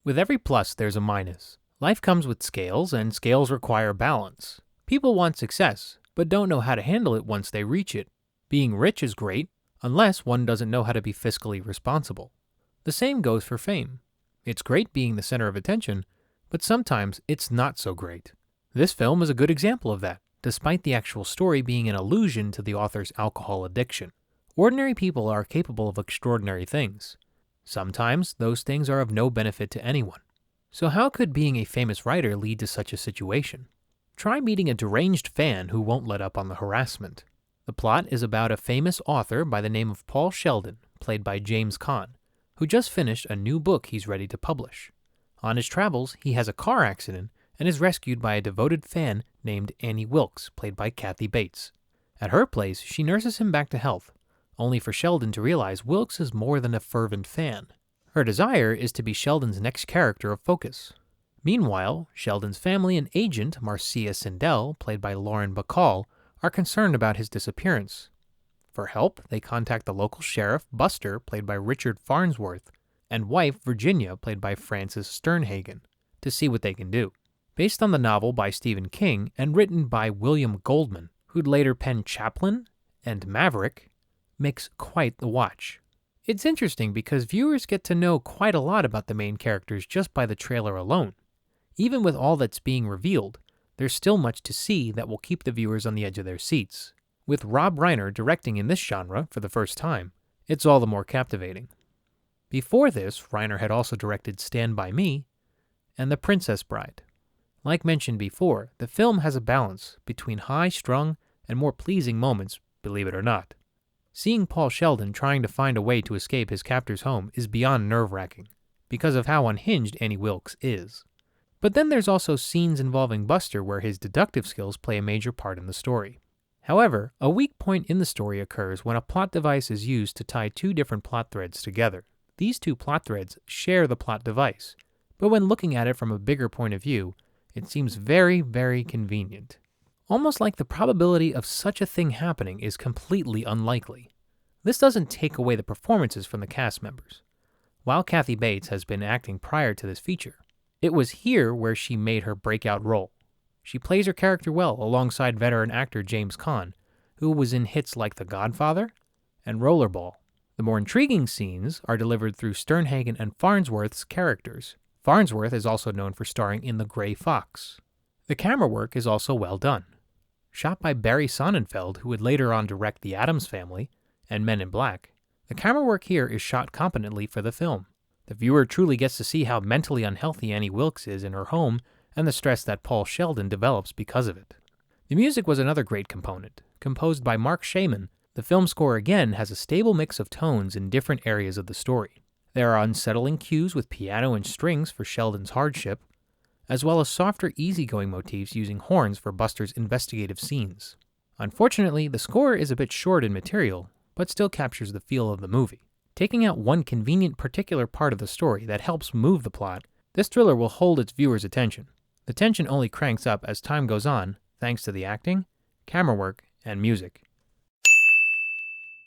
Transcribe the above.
With every plus, there's a minus. Life comes with scales, and scales require balance. People want success, but don't know how to handle it once they reach it. Being rich is great, unless one doesn't know how to be fiscally responsible. The same goes for fame. It's great being the center of attention, but sometimes it's not so great. This film is a good example of that, despite the actual story being an allusion to the author's alcohol addiction. Ordinary people are capable of extraordinary things. Sometimes those things are of no benefit to anyone. So how could being a famous writer lead to such a situation? Try meeting a deranged fan who won't let up on the harassment. The plot is about a famous author by the name of Paul Sheldon, played by James Caan, who just finished a new book he's ready to publish. On his travels, he has a car accident and is rescued by a devoted fan named Annie Wilkes, played by Kathy Bates. At her place, she nurses him back to health, only for Sheldon to realize Wilkes is more than a fervent fan. Her desire is to be Sheldon's next character of focus. Meanwhile, Sheldon's family and agent, Marcia Sindel, played by Lauren Bacall, are concerned about his disappearance. For help, they contact the local sheriff, Buster, played by Richard Farnsworth, and wife, Virginia, played by Frances Sternhagen, to see what they can do. Based on the novel by Stephen King and written by William Goldman, who'd later pen Chaplin and Maverick, makes quite the watch. It's interesting because viewers get to know quite a lot about the main characters just by the trailer alone. Even with all that's being revealed, there's still much to see that will keep the viewers on the edge of their seats. With Rob Reiner directing in this genre for the first time, it's all the more captivating. Before this, Reiner had also directed Stand By Me and The Princess Bride. Like mentioned before, the film has a balance between high-strung and more pleasing moments, believe it or not. Seeing Paul Sheldon trying to find a way to escape his captor's home is beyond nerve-wracking, because of how unhinged Annie Wilkes is. But then there's also scenes involving Buster where his deductive skills play a major part in the story. However, a weak point in the story occurs when a plot device is used to tie two different plot threads together. These two plot threads share the plot device, but when looking at it from a bigger point of view, it seems very, very convenient. Almost like the probability of such a thing happening is completely unlikely. This doesn't take away the performances from the cast members. While Kathy Bates has been acting prior to this feature, it was here where she made her breakout role. She plays her character well alongside veteran actor James Caan, who was in hits like The Godfather and Rollerball. The more intriguing scenes are delivered through Sternhagen and Farnsworth's characters. Farnsworth is also known for starring in The Gray Fox. The camera work is also well done. Shot by Barry Sonnenfeld, who would later on direct The Addams Family and Men in Black, the camera work here is shot competently for the film. The viewer truly gets to see how mentally unhealthy Annie Wilkes is in her home and the stress that Paul Sheldon develops because of it. The music was another great component. Composed by Mark Shaman, the film score again has a stable mix of tones in different areas of the story. There are unsettling cues with piano and strings for Sheldon's hardship, as well as softer, easygoing motifs using horns for Buster's investigative scenes. Unfortunately, the score is a bit short in material, but still captures the feel of the movie. Taking out one convenient particular part of the story that helps move the plot, this thriller will hold its viewers' attention. The tension only cranks up as time goes on, thanks to the acting, camera work, and music.